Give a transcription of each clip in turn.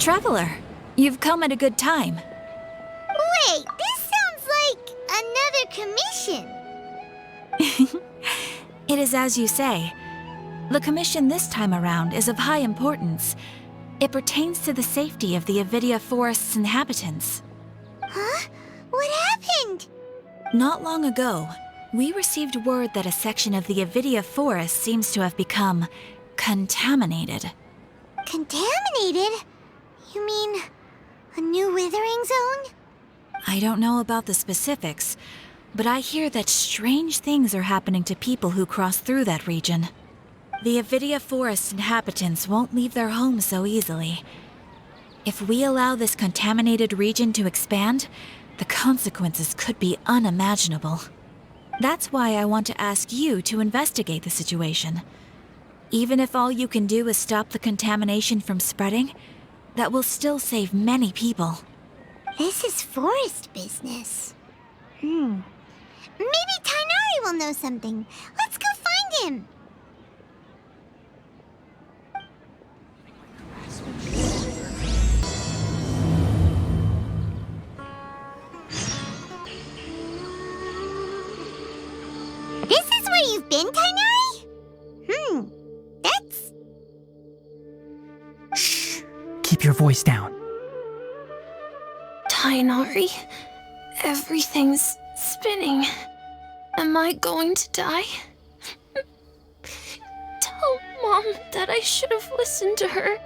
Traveler, you've come at a good time. Wait, this sounds like another commission. It is as you say. The commission this time around is of high importance. It pertains to the safety of the Avidia Forest's inhabitants. Huh? What happened? Not long ago, we received word that a section of the Avidia Forest seems to have become contaminated. Contaminated? You mean a new withering zone? I don't know about the specifics, but I hear that strange things are happening to people who cross through that region. The Avidia Forest inhabitants won't leave their homes so easily. If we allow this contaminated region to expand, the consequences could be unimaginable. That's why I want to ask you to investigate the situation. Even if all you can do is stop the contamination from spreading, that will still save many people. This is forest business. Maybe Tighnari will know something. Let's go find him. This is where you've been, Tighnari? That's... Shh! Keep your voice down. Tighnari, everything's spinning. Am I going to die? Tell Mom that I should have listened to her.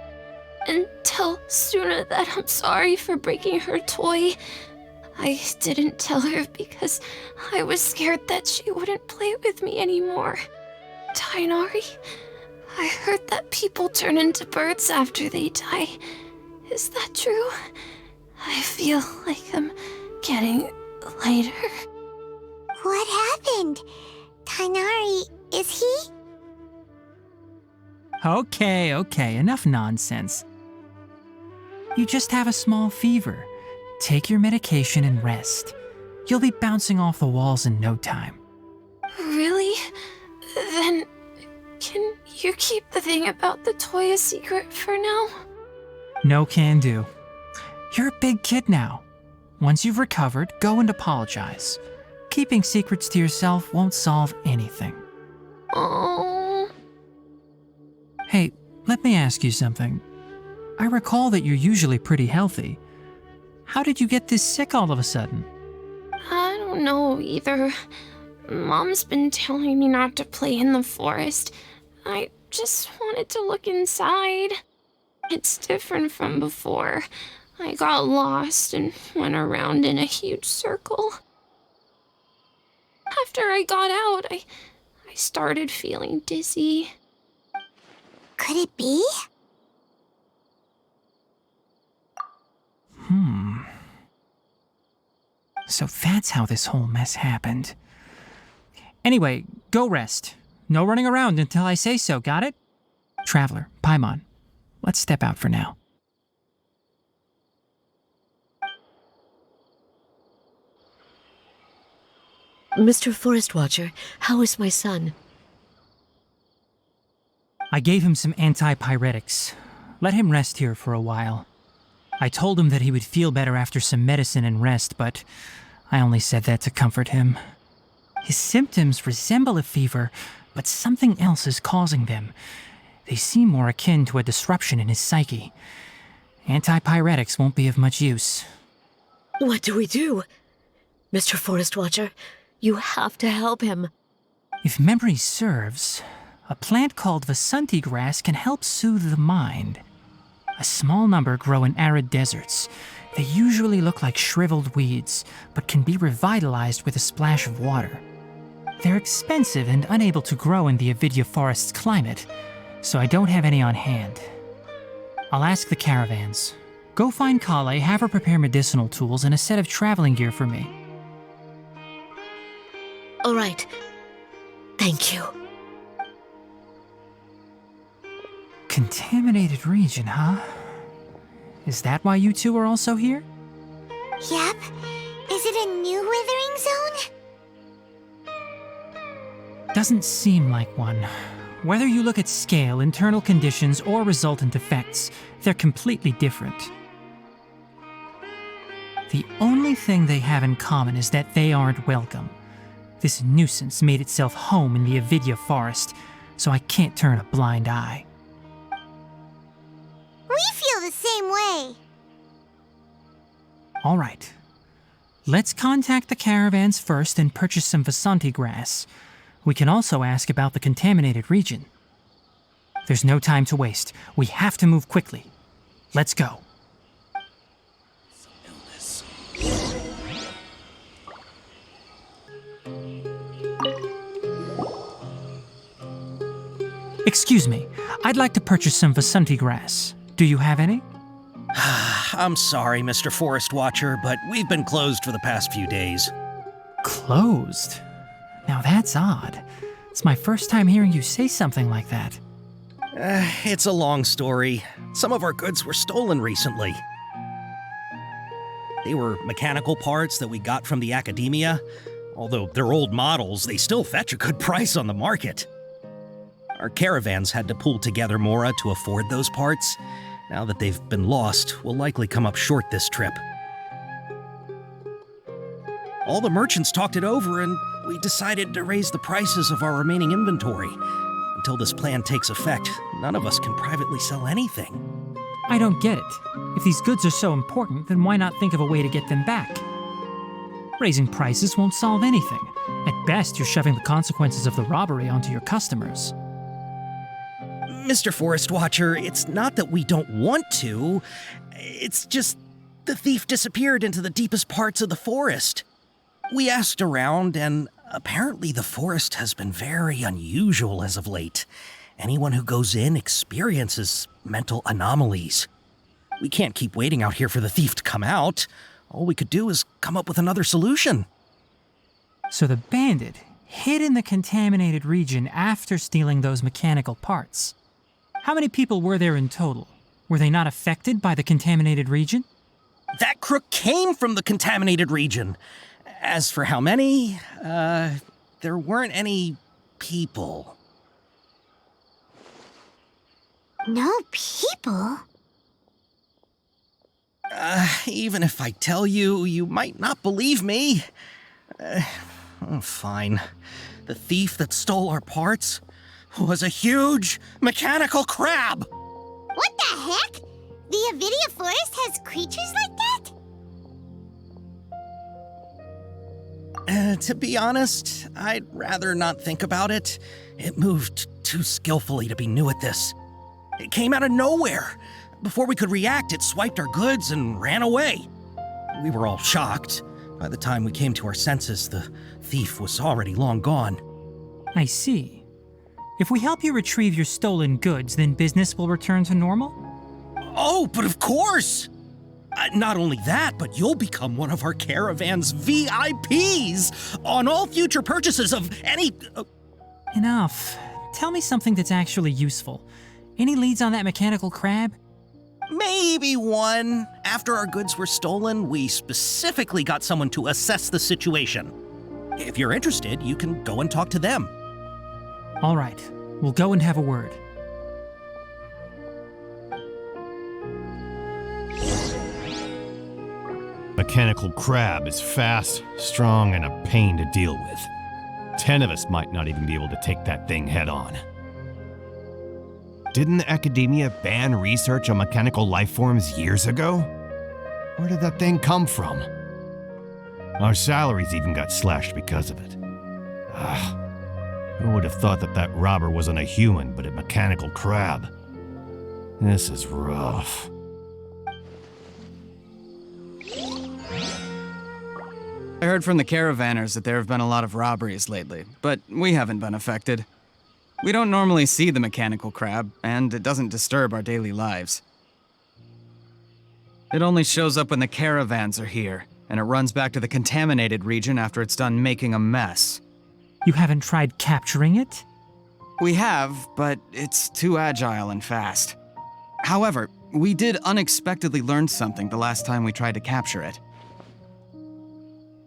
And tell Suna that I'm sorry for breaking her toy. I didn't tell her because I was scared that she wouldn't play with me anymore. Tighnari, I heard that people turn into birds after they die. Is that true? I feel like I'm getting lighter. What happened? Tighnari, is he? Okay, enough nonsense. You just have a small fever. Take your medication and rest. You'll be bouncing off the walls in no time. Really? Then, can you keep the thing about the toy a secret for now? No can do. You're a big kid now. Once you've recovered, go and apologize. Keeping secrets to yourself won't solve anything. Oh. Hey, let me ask you something. I recall that you're usually pretty healthy. How did you get this sick all of a sudden? I don't know either. Mom's been telling me not to play in the forest. I just wanted to look inside. It's different from before. I got lost and went around in a huge circle. After I got out, I started feeling dizzy. Could it be? So that's how this whole mess happened. Anyway, go rest. No running around until I say so, got it? Traveler, Paimon, let's step out for now. Mr. Forest Watcher, how is my son? I gave him some antipyretics. Let him rest here for a while. I told him that he would feel better after some medicine and rest, but I only said that to comfort him. His symptoms resemble a fever, but something else is causing them. They seem more akin to a disruption in his psyche. Antipyretics won't be of much use. What do we do? Mr. Forest Watcher, you have to help him. If memory serves, a plant called Vasanti grass can help soothe the mind. A small number grow in arid deserts. They usually look like shriveled weeds, but can be revitalized with a splash of water. They're expensive and unable to grow in the Avidia Forest's climate, so I don't have any on hand. I'll ask the caravans. Go find Kale, have her prepare medicinal tools and a set of traveling gear for me. All right. Thank you. Contaminated region, huh? Is that why you two are also here? Yep. Is it a new withering zone? Doesn't seem like one. Whether you look at scale, internal conditions, or resultant effects, they're completely different. The only thing they have in common is that they aren't welcome. This nuisance made itself home in the Avidya forest, so I can't turn a blind eye. We feel the same way. All right. Let's contact the caravans first and purchase some Vasanti grass. We can also ask about the contaminated region. There's no time to waste. We have to move quickly. Let's go. Excuse me, I'd like to purchase some Vasanti grass. Do you have any? I'm sorry, Mr. Forest Watcher, but we've been closed for the past few days. Closed? Now that's odd. It's my first time hearing you say something like that. It's a long story. Some of our goods were stolen recently. They were mechanical parts that we got from the academia. Although they're old models, they still fetch a good price on the market. Our caravans had to pool together more to afford those parts. Now that they've been lost, we'll likely come up short this trip. All the merchants talked it over, and we decided to raise the prices of our remaining inventory. Until this plan takes effect, none of us can privately sell anything. I don't get it. If these goods are so important, then why not think of a way to get them back? Raising prices won't solve anything. At best, you're shoving the consequences of the robbery onto your customers. Mr. Forest Watcher, it's not that we don't want to. It's just the thief disappeared into the deepest parts of the forest. We asked around, and apparently the forest has been very unusual as of late. Anyone who goes in experiences mental anomalies. We can't keep waiting out here for the thief to come out. All we could do is come up with another solution. So the bandit hid in the contaminated region after stealing those mechanical parts. How many people were there in total? Were they not affected by the contaminated region? That crook came from the contaminated region. As for how many, there weren't any people. No people? Even if I tell you, you might not believe me. Fine. The thief that stole our parts was a huge mechanical crab. What the heck? The Avidya forest has creatures like that? To be honest, I'd rather not think about it. It moved too skillfully to be new at this. It came out of nowhere. Before we could react, it swiped our goods and ran away. We were all shocked. By the time we came to our senses, the thief was already long gone. I see. If we help you retrieve your stolen goods, then business will return to normal? Oh, but of course! Not only that, but you'll become one of our caravan's VIPs on all future purchases of any... Enough. Tell me something that's actually useful. Any leads on that mechanical crab? Maybe one. After our goods were stolen, we specifically got someone to assess the situation. If you're interested, you can go and talk to them. All right. We'll go and have a word. Mechanical crab is fast, strong, and a pain to deal with. 10 of us might not even be able to take that thing head on. Didn't the academia ban research on mechanical life forms years ago? Where did that thing come from? Our salaries even got slashed because of it. Who would have thought that that robber wasn't a human, but a mechanical crab? This is rough. I heard from the caravanners that there have been a lot of robberies lately, but we haven't been affected. We don't normally see the mechanical crab, and it doesn't disturb our daily lives. It only shows up when the caravans are here, and it runs back to the contaminated region after it's done making a mess. You haven't tried capturing it? We have, but it's too agile and fast. However, we did unexpectedly learn something the last time we tried to capture it.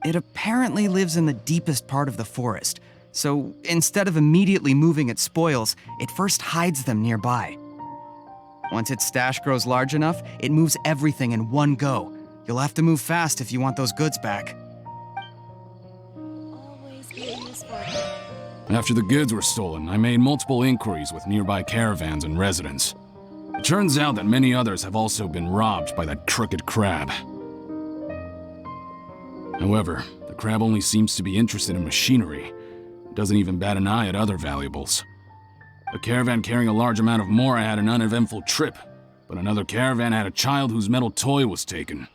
It apparently lives in the deepest part of the forest, So instead of immediately moving its spoils, it first hides them nearby. Once its stash grows large enough, it moves everything in one go. You'll have to move fast if you want those goods back. After the goods were stolen, I made multiple inquiries with nearby caravans and residents. It turns out that many others have also been robbed by that crooked crab. However, the crab only seems to be interested in machinery. It doesn't even bat an eye at other valuables. A caravan carrying a large amount of mora had an uneventful trip, but another caravan had a child whose metal toy was taken.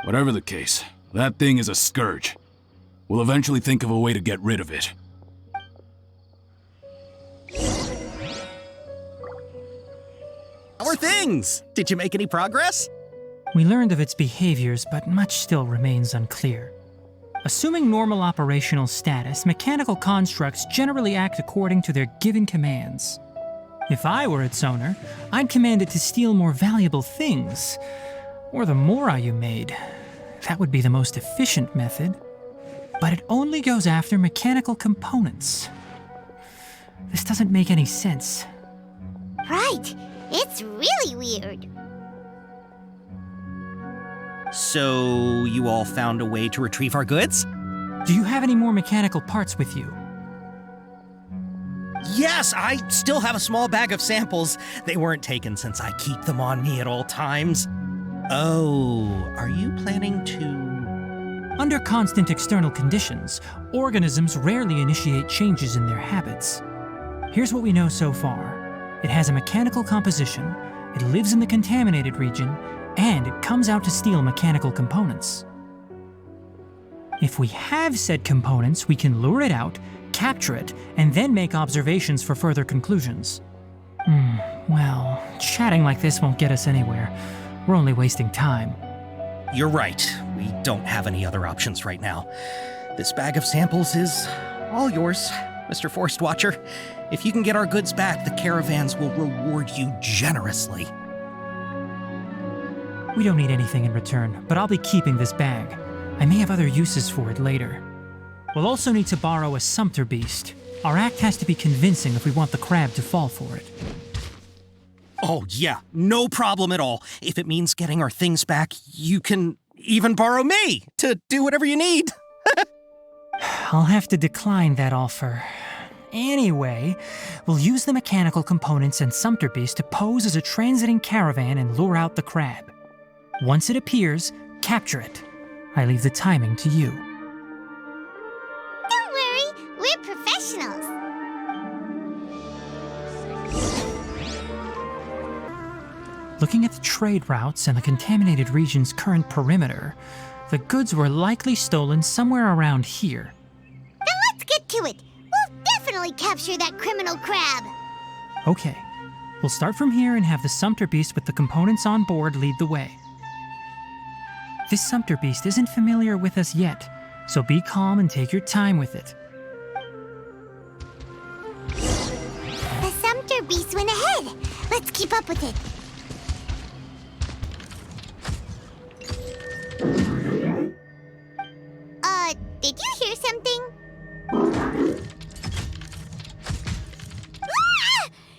Whatever the case, that thing is a scourge. We'll eventually think of a way to get rid of it. How are things? Did you make any progress? We learned of its behaviors, but much still remains unclear. Assuming normal operational status, mechanical constructs generally act according to their given commands. If I were its owner, I'd command it to steal more valuable things, or the mora you made. That would be the most efficient method. But it only goes after mechanical components. This doesn't make any sense. Right. It's really weird. So, you all found a way to retrieve our goods? Do you have any more mechanical parts with you? Yes, I still have a small bag of samples. They weren't taken since I keep them on me at all times. Oh, are you planning to... Under constant external conditions, organisms rarely initiate changes in their habits. Here's what we know so far. It has a mechanical composition, it lives in the contaminated region, and it comes out to steal mechanical components. If we have said components, we can lure it out, capture it, and then make observations for further conclusions. Well, chatting like this won't get us anywhere. We're only wasting time. You're right. We don't have any other options right now. This bag of samples is all yours, Mr. Forest Watcher. If you can get our goods back, the caravans will reward you generously. We don't need anything in return, but I'll be keeping this bag. I may have other uses for it later. We'll also need to borrow a sumpter beast. Our act has to be convincing if we want the crab to fall for it. Oh, yeah, no problem at all. If it means getting our things back, you can even borrow me to do whatever you need. I'll have to decline that offer. Anyway, we'll use the mechanical components and sumpter beast to pose as a transiting caravan and lure out the crab. Once it appears, capture it. I leave the timing to you. Don't worry, we're professionals. Looking at the trade routes and the contaminated region's current perimeter, the goods were likely stolen somewhere around here. Then let's get to it. We'll definitely capture that criminal crab. Okay, we'll start from here and have the sumpter beast with the components on board lead the way. This sumpter beast isn't familiar with us yet, so be calm and take your time with it. The sumpter beast went ahead. Let's keep up with it. Did you hear something? Ah!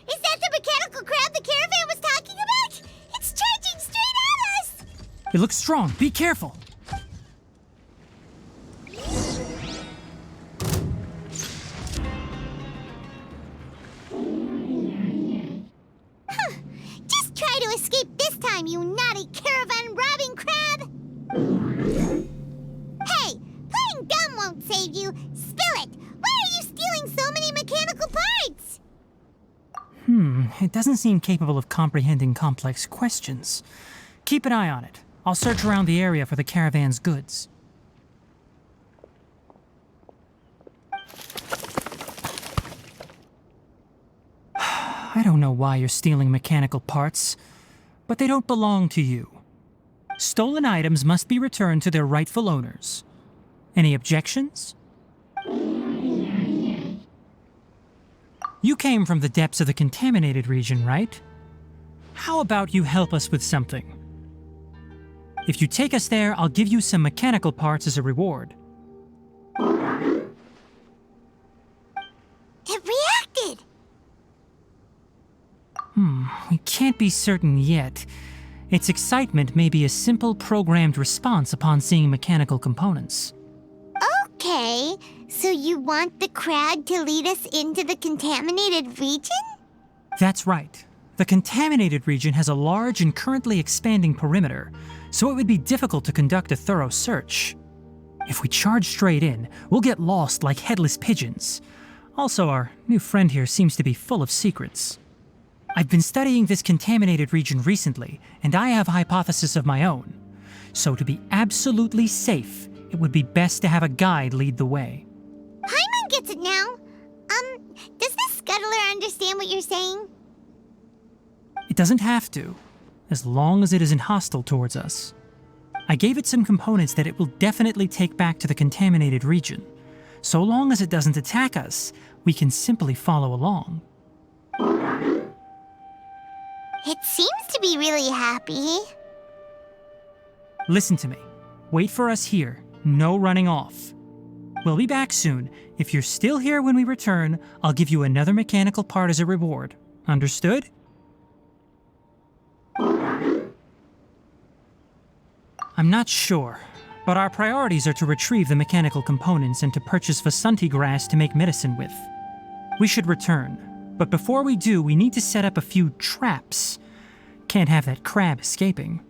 Is that the mechanical crab the caravan was talking about? It's charging straight at us! It looks strong. Be careful. Just try to escape this time, you naughty caravan robbing crab! Hey, playing dumb won't save you. Spill it! Why are you stealing so many mechanical parts? It doesn't seem capable of comprehending complex questions. Keep an eye on it. I'll search around the area for the caravan's goods. I don't know why you're stealing mechanical parts, but they don't belong to you. Stolen items must be returned to their rightful owners. Any objections? You came from the depths of the contaminated region, right? How about you help us with something? If you take us there, I'll give you some mechanical parts as a reward. It reacted! We can't be certain yet. Its excitement may be a simple programmed response upon seeing mechanical components. Okay, so you want the crowd to lead us into the contaminated region? That's right. The contaminated region has a large and currently expanding perimeter, so it would be difficult to conduct a thorough search. If we charge straight in, we'll get lost like headless pigeons. Also, our new friend here seems to be full of secrets. I've been studying this contaminated region recently, and I have a hypothesis of my own. So to be absolutely safe, it would be best to have a guide lead the way. Paimon gets it now. Does this scuttler understand what you're saying? It doesn't have to, as long as it isn't hostile towards us. I gave it some components that it will definitely take back to the contaminated region. So long as it doesn't attack us, we can simply follow along. It seems to be really happy. Listen to me. Wait for us here. No running off. We'll be back soon. If you're still here when we return, I'll give you another mechanical part as a reward. Understood? I'm not sure, but our priorities are to retrieve the mechanical components and to purchase Vasanti grass to make medicine with. We should return, but before we do, we need to set up a few traps. Can't have that crab escaping.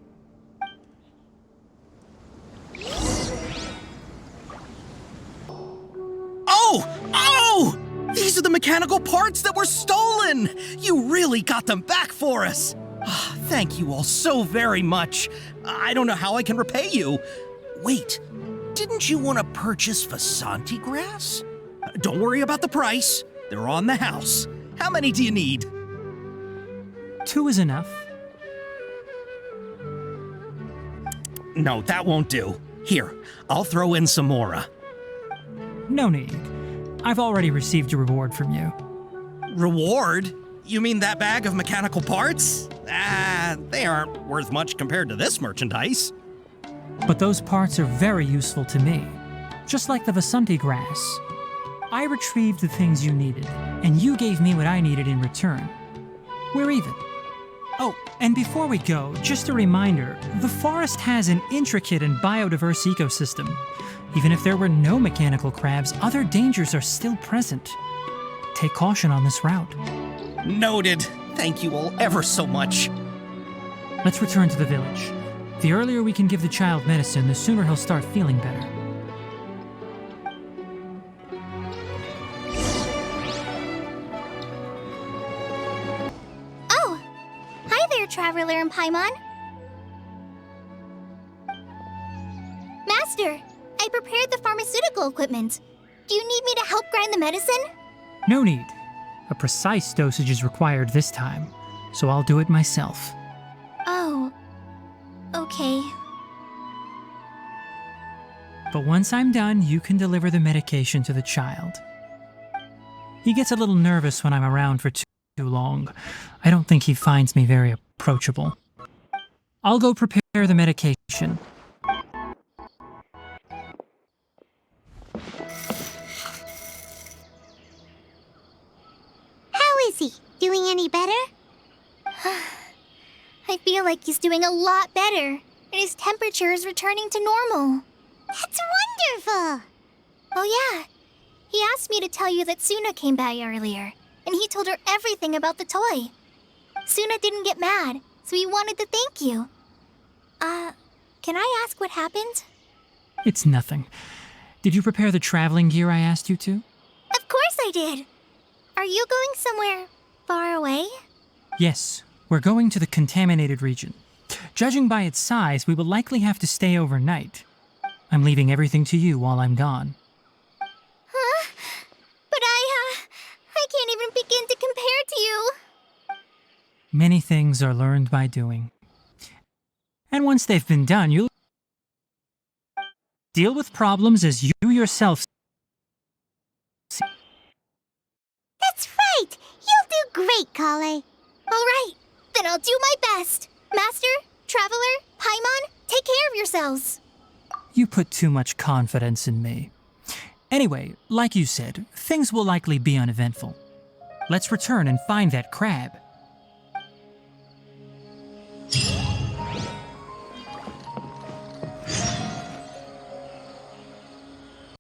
Oh! These are the mechanical parts that were stolen! You really got them back for us! Thank you all so very much. I don't know how I can repay you. Wait, didn't you want to purchase Vasanti grass? Don't worry about the price. They're on the house. How many do you need? 2 is enough. No, that won't do. Here, I'll throw in some more. No need. I've already received a reward from you. Reward? You mean that bag of mechanical parts? They aren't worth much compared to this merchandise. But those parts are very useful to me. Just like the Vasanti grass. I retrieved the things you needed, and you gave me what I needed in return. We're even. Oh, and before we go, just a reminder, the forest has an intricate and biodiverse ecosystem. Even if there were no mechanical crabs, other dangers are still present. Take caution on this route. Noted. Thank you all ever so much. Let's return to the village. The earlier we can give the child medicine, the sooner he'll start feeling better. Oh! Hi there, Traveler and Paimon. Master, I prepared the pharmaceutical equipment. Do you need me to help grind the medicine? No need. A precise dosage is required this time, so I'll do it myself. Oh, okay. But once I'm done, you can deliver the medication to the child. He gets a little nervous when I'm around for too long. I don't think he finds me very approachable. I'll go prepare the medication. How is he? Doing any better? I feel like he's doing a lot better, and his temperature is returning to normal. That's wonderful! Oh yeah, he asked me to tell you that Suna came by earlier, and he told her everything about the toy. Suna didn't get mad, so he wanted to thank you. Can I ask what happened? It's nothing. Did you prepare the traveling gear I asked you to? Of course I did! Are you going somewhere far away? Yes, we're going to the contaminated region. Judging by its size, we will likely have to stay overnight. I'm leaving everything to you while I'm gone. Huh? But I can't even begin to compare to you. Many things are learned by doing. And once they've been done, you'll deal with problems as you yourself see. That's right! You'll do great, Kale. All right, then I'll do my best. Master, Traveler, Paimon, take care of ourselves. You put too much confidence in me. Anyway, like you said, things will likely be uneventful. Let's return and find that crab.